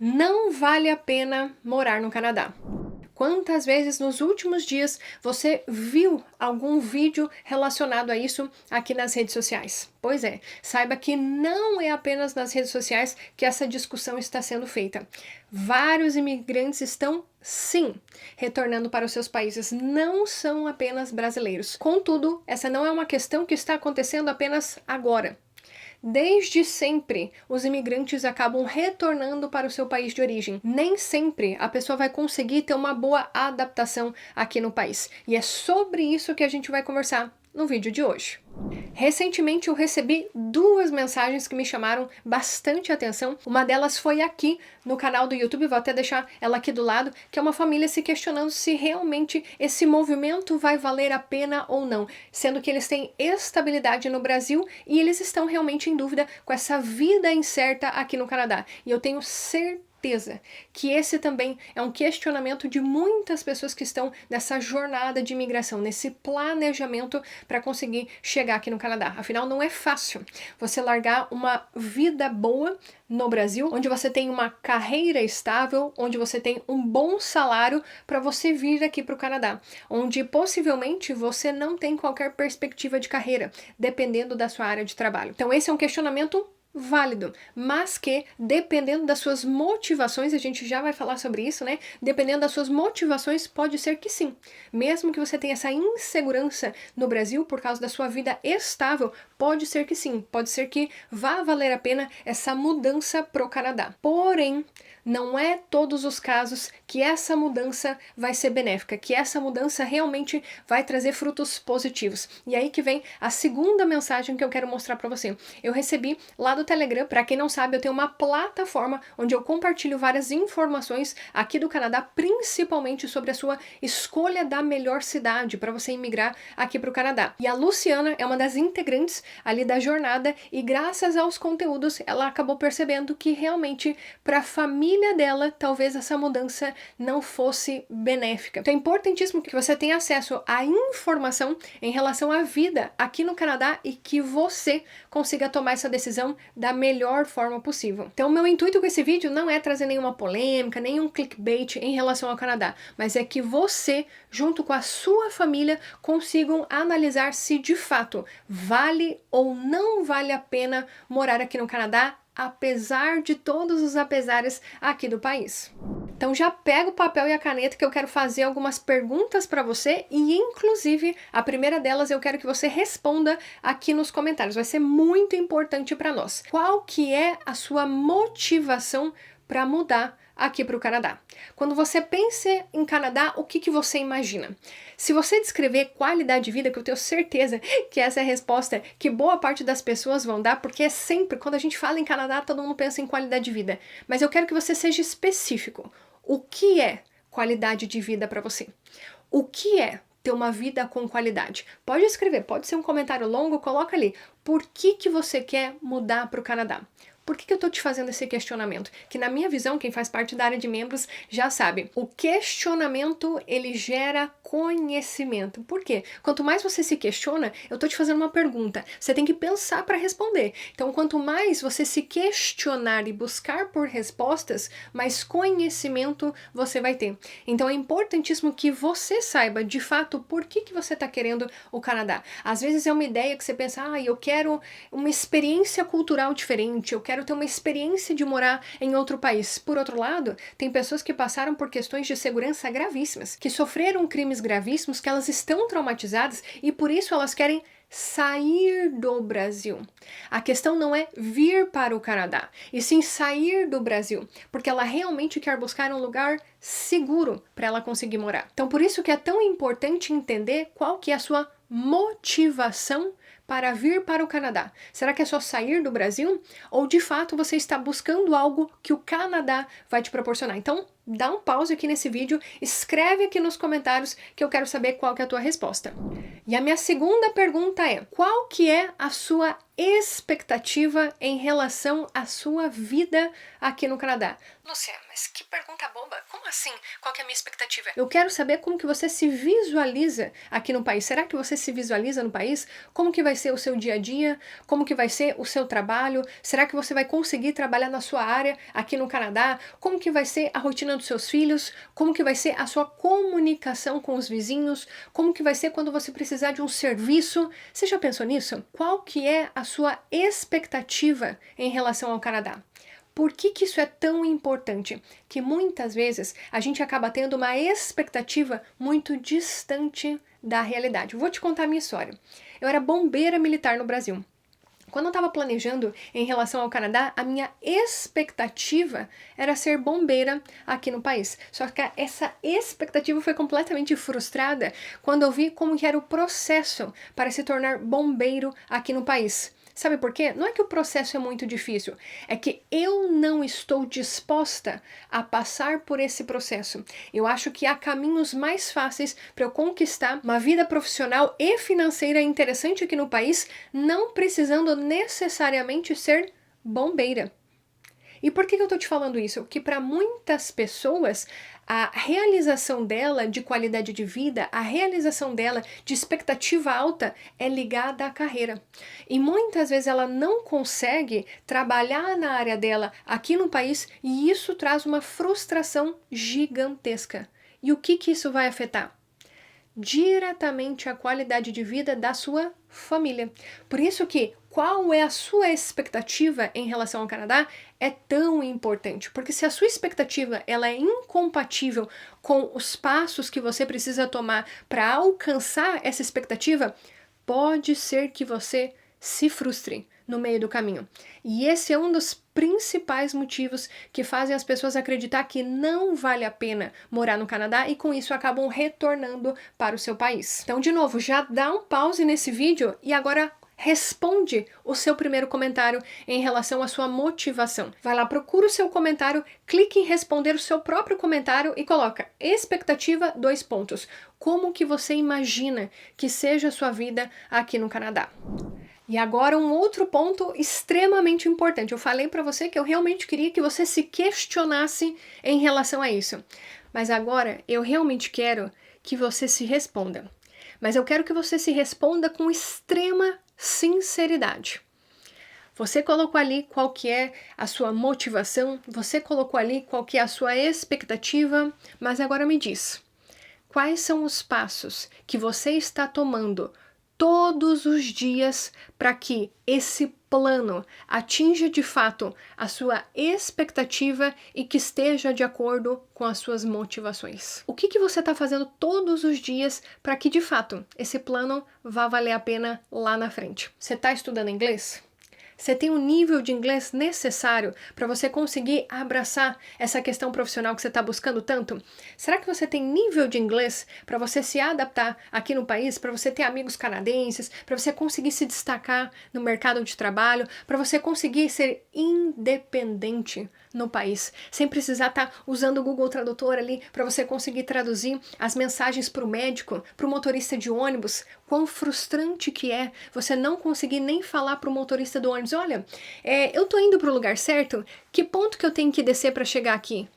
Não vale a pena morar no Canadá. Quantas vezes nos últimos dias você viu algum vídeo relacionado a isso aqui nas redes sociais? Pois é, saiba que não é apenas nas redes sociais que essa discussão está sendo feita. Vários imigrantes estão, sim, retornando para os seus países, não são apenas brasileiros. Contudo, essa não é uma questão que está acontecendo apenas agora. Desde sempre, os imigrantes acabam retornando para o seu país de origem. Nem sempre a pessoa vai conseguir ter uma boa adaptação aqui no país. E é sobre isso que a gente vai conversar no vídeo de hoje. Recentemente eu recebi duas mensagens que me chamaram bastante atenção. Uma delas foi aqui no canal do YouTube, vou até deixar ela aqui do lado, que é uma família se questionando se realmente esse movimento vai valer a pena ou não, sendo que eles têm estabilidade no Brasil e eles estão realmente em dúvida com essa vida incerta aqui no Canadá. E eu tenho certeza que esse também é um questionamento de muitas pessoas que estão nessa jornada de imigração, nesse planejamento para conseguir chegar aqui no Canadá. Afinal, não é fácil você largar uma vida boa no Brasil, onde você tem uma carreira estável, onde você tem um bom salário para você vir aqui para o Canadá, onde possivelmente você não tem qualquer perspectiva de carreira, dependendo da sua área de trabalho. Então esse é um questionamento válido, mas que dependendo das suas motivações, a gente já vai falar sobre isso, né? Dependendo das suas motivações, pode ser que sim. Mesmo que você tenha essa insegurança no Brasil por causa da sua vida estável, pode ser que sim, pode ser que vá valer a pena essa mudança pro Canadá. Porém, não é todos os casos que essa mudança vai ser benéfica, que essa mudança realmente vai trazer frutos positivos. E aí que vem a segunda mensagem que eu quero mostrar para você. Eu recebi lá do Telegram, para quem não sabe, eu tenho uma plataforma onde eu compartilho várias informações aqui do Canadá, principalmente sobre a sua escolha da melhor cidade para você imigrar aqui para o Canadá. E a Luciana é uma das integrantes ali da jornada e graças aos conteúdos ela acabou percebendo que realmente para a família dela talvez essa mudança não fosse benéfica. Então é importantíssimo que você tenha acesso à informação em relação à vida aqui no Canadá e que você consiga tomar essa decisão da melhor forma possível. Então, meu intuito com esse vídeo não é trazer nenhuma polêmica, nenhum clickbait em relação ao Canadá, mas é que você, junto com a sua família, consigam analisar se de fato vale ou não vale a pena morar aqui no Canadá, apesar de todos os apesares aqui do país. Então já pega o papel e a caneta que eu quero fazer algumas perguntas para você e inclusive a primeira delas eu quero que você responda aqui nos comentários, vai ser muito importante para nós. Qual que é a sua motivação para mudar aqui para o Canadá? Quando você pensa em Canadá, o que você imagina? Se você descrever qualidade de vida, que eu tenho certeza que essa é a resposta que boa parte das pessoas vão dar, porque é sempre, quando a gente fala em Canadá, todo mundo pensa em qualidade de vida. Mas eu quero que você seja específico. O que é qualidade de vida para você? O que é ter uma vida com qualidade? Pode escrever, pode ser um comentário longo, coloca ali. Por que você quer mudar para o Canadá? Por que eu tô te fazendo esse questionamento? Que na minha visão, quem faz parte da área de membros já sabe. O questionamento, ele gera conhecimento. Por quê? Quanto mais você se questiona, eu tô te fazendo uma pergunta. Você tem que pensar para responder. Então, quanto mais você se questionar e buscar por respostas, mais conhecimento você vai ter. Então, é importantíssimo que você saiba, de fato, por que você tá querendo o Canadá. Às vezes é uma ideia que você pensa, eu quero uma experiência cultural diferente, eu quero ter uma experiência de morar em outro país. Por outro lado, tem pessoas que passaram por questões de segurança gravíssimas, que sofreram crimes gravíssimos, que elas estão traumatizadas e por isso elas querem sair do Brasil. A questão não é vir para o Canadá, e sim sair do Brasil, porque ela realmente quer buscar um lugar seguro para ela conseguir morar. Então, por isso que é tão importante entender qual que é a sua motivação para vir para o Canadá. Será que é só sair do Brasil? Ou de fato você está buscando algo que o Canadá vai te proporcionar? Então, dá um pause aqui nesse vídeo, escreve aqui nos comentários que eu quero saber qual que é a tua resposta. E a minha segunda pergunta é, qual que é a sua expectativa em relação à sua vida aqui no Canadá? Lúcia, mas que pergunta boba. Como assim? Qual que é a minha expectativa? Eu quero saber como que você se visualiza aqui no país. Será que você se visualiza no país? Como que vai ser o seu dia a dia? Como que vai ser o seu trabalho? Será que você vai conseguir trabalhar na sua área aqui no Canadá? Como que vai ser a rotina dos seus filhos? Como que vai ser a sua comunicação com os vizinhos? Como que vai ser quando você precisar de um serviço? Você já pensou nisso? Qual que é a sua expectativa em relação ao Canadá? Por que que isso é tão importante? Que muitas vezes a gente acaba tendo uma expectativa muito distante da realidade. Vou te contar a minha história. Eu era bombeira militar no Brasil. Quando eu estava planejando em relação ao Canadá, a minha expectativa era ser bombeira aqui no país. Só que essa expectativa foi completamente frustrada quando eu vi como que era o processo para se tornar bombeiro aqui no país. Sabe por quê? Não é que o processo é muito difícil, é que eu não estou disposta a passar por esse processo. Eu acho que há caminhos mais fáceis para eu conquistar uma vida profissional e financeira interessante aqui no país, não precisando necessariamente ser bombeira. E por que eu tô te falando isso? Que para muitas pessoas, a realização dela de qualidade de vida, a realização dela de expectativa alta é ligada à carreira. E muitas vezes ela não consegue trabalhar na área dela aqui no país e isso traz uma frustração gigantesca. E o que isso vai afetar? Diretamente a qualidade de vida da sua família. Por isso que qual é a sua expectativa em relação ao Canadá é tão importante, porque se a sua expectativa ela é incompatível com os passos que você precisa tomar para alcançar essa expectativa, pode ser que você se frustre no meio do caminho. E esse é um dos principais motivos que fazem as pessoas acreditar que não vale a pena morar no Canadá e com isso acabam retornando para o seu país. Então, de novo, já dá um pause nesse vídeo e agora responde o seu primeiro comentário em relação à sua motivação. Vai lá, procura o seu comentário, clique em responder o seu próprio comentário e coloca expectativa, 2 pontos. Como que você imagina que seja a sua vida aqui no Canadá? E agora um outro ponto extremamente importante. Eu falei para você que eu realmente queria que você se questionasse em relação a isso. Mas agora eu realmente quero que você se responda. Mas eu quero que você se responda com extrema sinceridade. Você colocou ali qual que é a sua motivação, você colocou ali qual que é a sua expectativa, mas agora me diz, quais são os passos que você está tomando todos os dias para que esse plano atinja de fato a sua expectativa e que esteja de acordo com as suas motivações? O que você está fazendo todos os dias para que de fato esse plano vá valer a pena lá na frente? Você está estudando inglês? Você tem o nível de inglês necessário para você conseguir abraçar essa questão profissional que você está buscando tanto? Será que você tem nível de inglês para você se adaptar aqui no país, para você ter amigos canadenses, para você conseguir se destacar no mercado de trabalho, para você conseguir ser independente no país, sem precisar estar usando o Google Tradutor ali para você conseguir traduzir as mensagens para o médico, para o motorista de ônibus? Quão frustrante que é você não conseguir nem falar para o motorista do ônibus, olha, eu tô indo para o lugar certo, que ponto que eu tenho que descer para chegar aqui?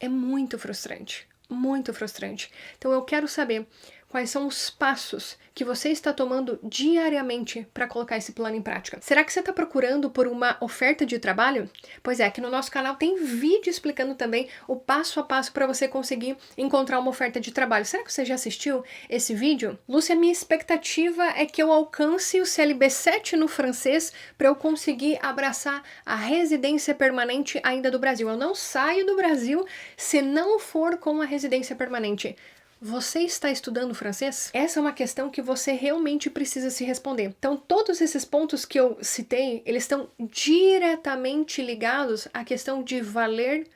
É muito frustrante, muito frustrante. Então eu quero saber quais são os passos que você está tomando diariamente para colocar esse plano em prática. Será que você está procurando por uma oferta de trabalho? Pois é, aqui no nosso canal tem vídeo explicando também o passo a passo para você conseguir encontrar uma oferta de trabalho. Será que você já assistiu esse vídeo? Lúcia, minha expectativa é que eu alcance o CLB 7 no francês para eu conseguir abraçar a residência permanente ainda do Brasil. Eu não saio do Brasil se não for com a residência permanente. Você está estudando francês? Essa é uma questão que você realmente precisa se responder. Então, todos esses pontos que eu citei, eles estão diretamente ligados à questão de valer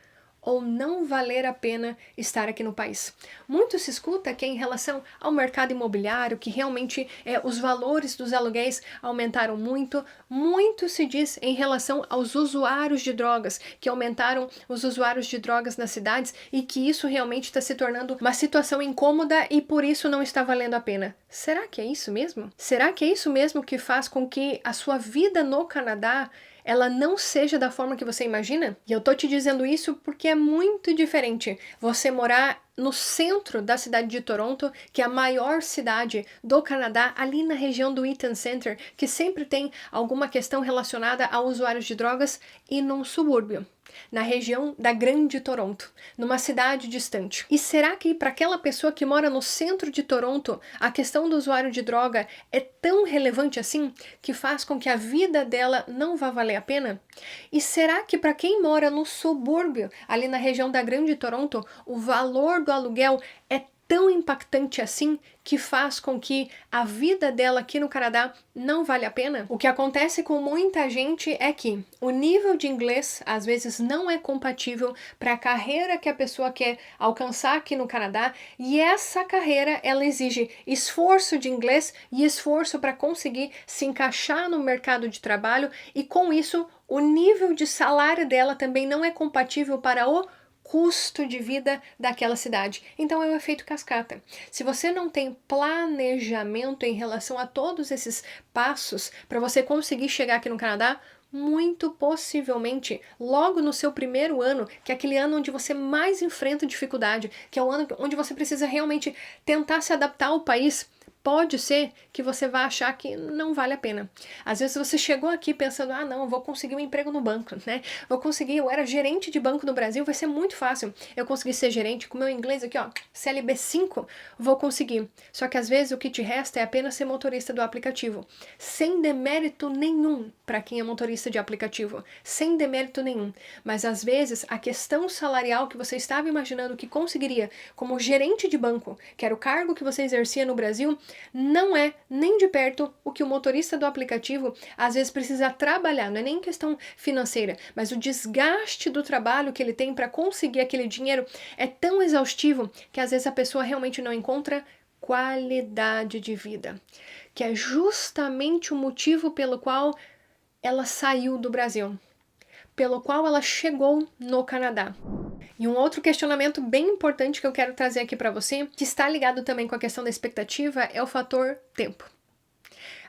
ou não valer a pena estar aqui no país. Muito se escuta que é em relação ao mercado imobiliário, que realmente os valores dos aluguéis aumentaram muito. Muito se diz em relação aos usuários de drogas, que aumentaram os usuários de drogas nas cidades e que isso realmente está se tornando uma situação incômoda e por isso não está valendo a pena. Será que é isso mesmo? Será que é isso mesmo que faz com que a sua vida no Canadá ela não seja da forma que você imagina? E eu tô te dizendo isso porque é muito diferente você morar no centro da cidade de Toronto, que é a maior cidade do Canadá, ali na região do Eaton Center, que sempre tem alguma questão relacionada a usuários de drogas, e num subúrbio, na região da Grande Toronto, numa cidade distante. E será que para aquela pessoa que mora no centro de Toronto, a questão do usuário de droga é tão relevante assim que faz com que a vida dela não vá valer a pena? E será que para quem mora no subúrbio, ali na região da Grande Toronto, o valor do aluguel é tão impactante assim que faz com que a vida dela aqui no Canadá não vale a pena? O que acontece com muita gente é que o nível de inglês às vezes não é compatível para a carreira que a pessoa quer alcançar aqui no Canadá, e essa carreira ela exige esforço de inglês e esforço para conseguir se encaixar no mercado de trabalho, e com isso o nível de salário dela também não é compatível para o custo de vida daquela cidade. Então é o efeito cascata. Se você não tem planejamento em relação a todos esses passos para você conseguir chegar aqui no Canadá, muito possivelmente, logo no seu primeiro ano, que é aquele ano onde você mais enfrenta dificuldade, que é o ano onde você precisa realmente tentar se adaptar ao país, pode ser que você vá achar que não vale a pena. Às vezes você chegou aqui pensando, não, vou conseguir um emprego no banco, né? Eu era gerente de banco no Brasil, vai ser muito fácil eu conseguir ser gerente, com meu inglês aqui, CLB 5, vou conseguir. Só que às vezes o que te resta é apenas ser motorista do aplicativo, sem demérito nenhum para quem é motorista de aplicativo, sem demérito nenhum. Mas às vezes a questão salarial que você estava imaginando que conseguiria como gerente de banco, que era o cargo que você exercia no Brasil, não é nem de perto o que o motorista do aplicativo às vezes precisa trabalhar. Não é nem questão financeira, mas o desgaste do trabalho que ele tem para conseguir aquele dinheiro é tão exaustivo que às vezes a pessoa realmente não encontra qualidade de vida, que é justamente o motivo pelo qual ela saiu do Brasil, pelo qual ela chegou no Canadá. E um outro questionamento bem importante que eu quero trazer aqui para você, que está ligado também com a questão da expectativa, é o fator tempo.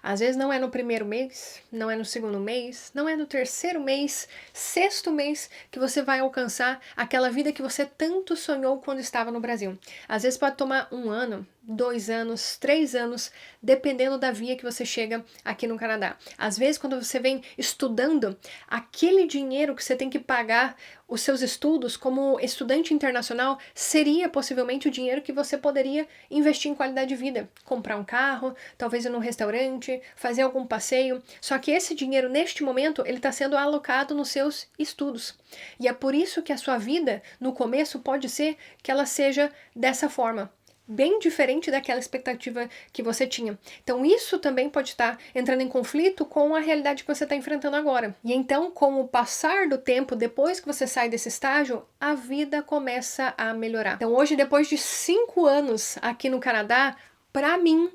Às vezes não é no primeiro mês, não é no segundo mês, não é no terceiro mês, sexto mês que você vai alcançar aquela vida que você tanto sonhou quando estava no Brasil. Às vezes pode tomar 1 ano, 2 anos, 3 anos, dependendo da via que você chega aqui no Canadá. Às vezes, quando você vem estudando, aquele dinheiro que você tem que pagar os seus estudos como estudante internacional seria possivelmente o dinheiro que você poderia investir em qualidade de vida. Comprar um carro, talvez ir num restaurante, fazer algum passeio. Só que esse dinheiro, neste momento, ele está sendo alocado nos seus estudos. E é por isso que a sua vida, no começo, pode ser que ela seja dessa forma, bem diferente daquela expectativa que você tinha. Então isso também pode estar entrando em conflito com a realidade que você está enfrentando agora. E então, com o passar do tempo, depois que você sai desse estágio, a vida começa a melhorar. Então hoje, depois de 5 anos aqui no Canadá, para mim,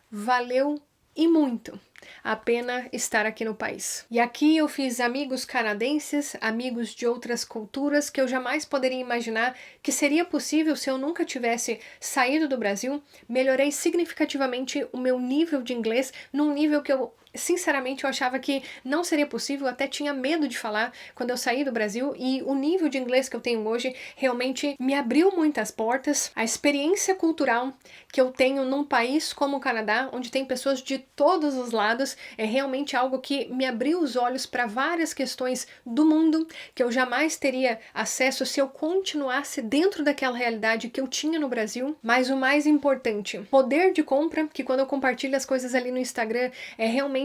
valeu e muito a pena estar aqui no país. E aqui eu fiz amigos canadenses, amigos de outras culturas que eu jamais poderia imaginar que seria possível se eu nunca tivesse saído do Brasil. Melhorei significativamente o meu nível de inglês, num nível que sinceramente eu achava que não seria possível, até tinha medo de falar quando eu saí do Brasil, e o nível de inglês que eu tenho hoje realmente me abriu muitas portas. A experiência cultural que eu tenho num país como o Canadá, onde tem pessoas de todos os lados, é realmente algo que me abriu os olhos para várias questões do mundo que eu jamais teria acesso se eu continuasse dentro daquela realidade que eu tinha no Brasil. Mas o mais importante, poder de compra, que quando eu compartilho as coisas ali no Instagram, é realmente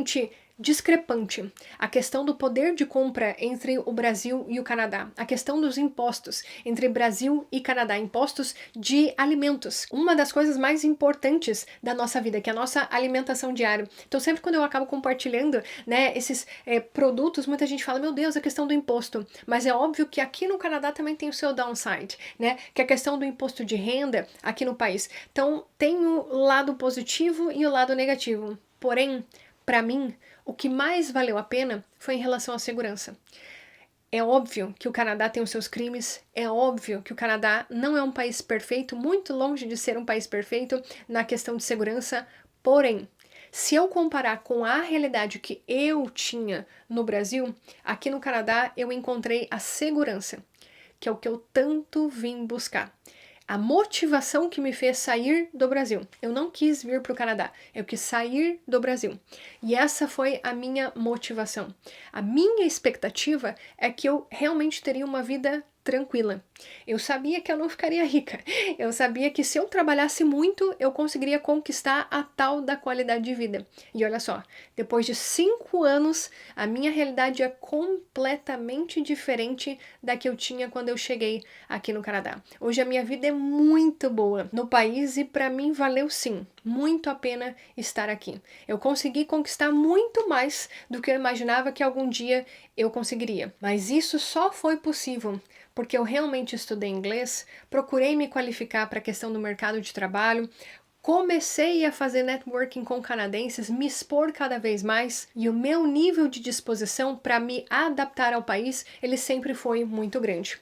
discrepante a questão do poder de compra entre o Brasil e o Canadá, a questão dos impostos entre Brasil e Canadá, impostos de alimentos, uma das coisas mais importantes da nossa vida, que é a nossa alimentação diária. Então sempre quando eu acabo compartilhando, né, esses produtos, muita gente fala, meu Deus, a questão do imposto, mas é óbvio que aqui no Canadá também tem o seu downside, né, que é a questão do imposto de renda aqui no país. Então tem o lado positivo e o lado negativo, porém, para mim, o que mais valeu a pena foi em relação à segurança. É óbvio que o Canadá tem os seus crimes, é óbvio que o Canadá não é um país perfeito, muito longe de ser um país perfeito na questão de segurança, porém, se eu comparar com a realidade que eu tinha no Brasil, aqui no Canadá eu encontrei a segurança, que é o que eu tanto vim buscar. A motivação que me fez sair do Brasil. Eu não quis vir para o Canadá, eu quis sair do Brasil. E essa foi a minha motivação. A minha expectativa é que eu realmente teria uma vida tranquila. Eu sabia que eu não ficaria rica. Eu sabia que se eu trabalhasse muito, eu conseguiria conquistar a tal da qualidade de vida. E olha só, depois de 5 anos, a minha realidade é completamente diferente da que eu tinha quando eu cheguei aqui no Canadá. Hoje a minha vida é muito boa no país e para mim valeu sim muito a pena estar aqui. Eu consegui conquistar muito mais do que eu imaginava que algum dia eu conseguiria. Mas isso só foi possível porque eu realmente estudei inglês, procurei me qualificar para a questão do mercado de trabalho, comecei a fazer networking com canadenses, me expor cada vez mais e o meu nível de disposição para me adaptar ao país, ele sempre foi muito grande.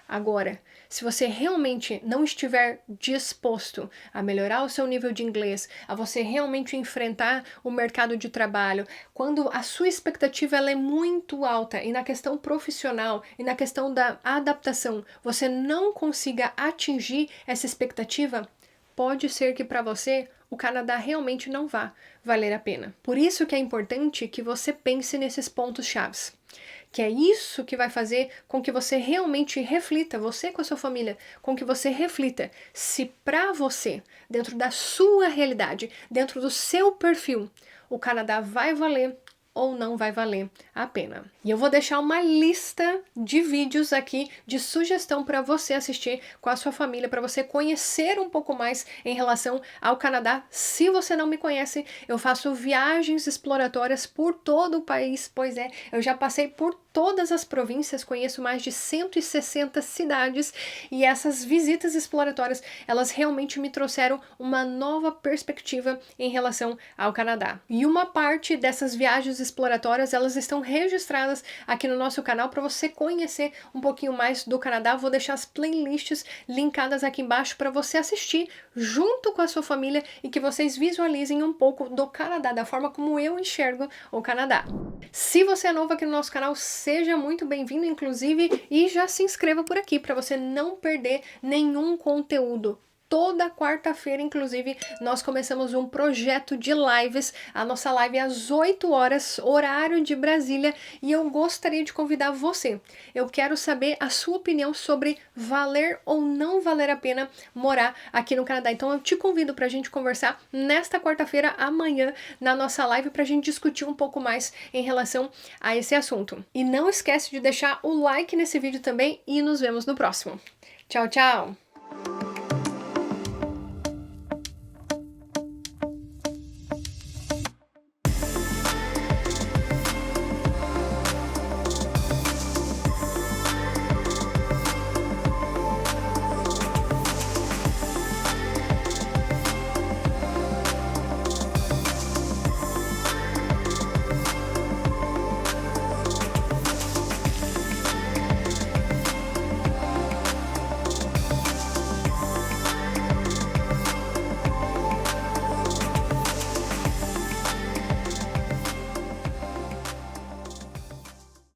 Agora, se você realmente não estiver disposto a melhorar o seu nível de inglês, a você realmente enfrentar o mercado de trabalho, quando a sua expectativa ela é muito alta e na questão profissional e na questão da adaptação, você não consiga atingir essa expectativa, pode ser que para você o Canadá realmente não vá valer a pena. Por isso que é importante que você pense nesses pontos chaves. Que é isso que vai fazer com que você realmente reflita, você com a sua família, com que você reflita se para você, dentro da sua realidade, dentro do seu perfil, o Canadá vai valer ou não vai valer a pena. E eu vou deixar uma lista de vídeos aqui de sugestão para você assistir com a sua família, para você conhecer um pouco mais em relação ao Canadá. Se você não me conhece, eu faço viagens exploratórias por todo o país, pois é, eu já passei por todas as províncias, conheço mais de 160 cidades e essas visitas exploratórias, elas realmente me trouxeram uma nova perspectiva em relação ao Canadá. E uma parte dessas viagens exploratórias, elas estão registradas aqui no nosso canal para você conhecer um pouquinho mais do Canadá. Vou deixar as playlists linkadas aqui embaixo para você assistir junto com a sua família e que vocês visualizem um pouco do Canadá, da forma como eu enxergo o Canadá. Se você é novo aqui no nosso canal, seja muito bem-vindo, inclusive, e já se inscreva por aqui para você não perder nenhum conteúdo. Toda quarta-feira, inclusive, nós começamos um projeto de lives, a nossa live é às 8 horas, horário de Brasília, e eu gostaria de convidar você. Eu quero saber a sua opinião sobre valer ou não valer a pena morar aqui no Canadá. Então eu te convido para a gente conversar nesta quarta-feira, amanhã, na nossa live, para a gente discutir um pouco mais em relação a esse assunto. E não esquece de deixar o like nesse vídeo também e nos vemos no próximo. Tchau, tchau!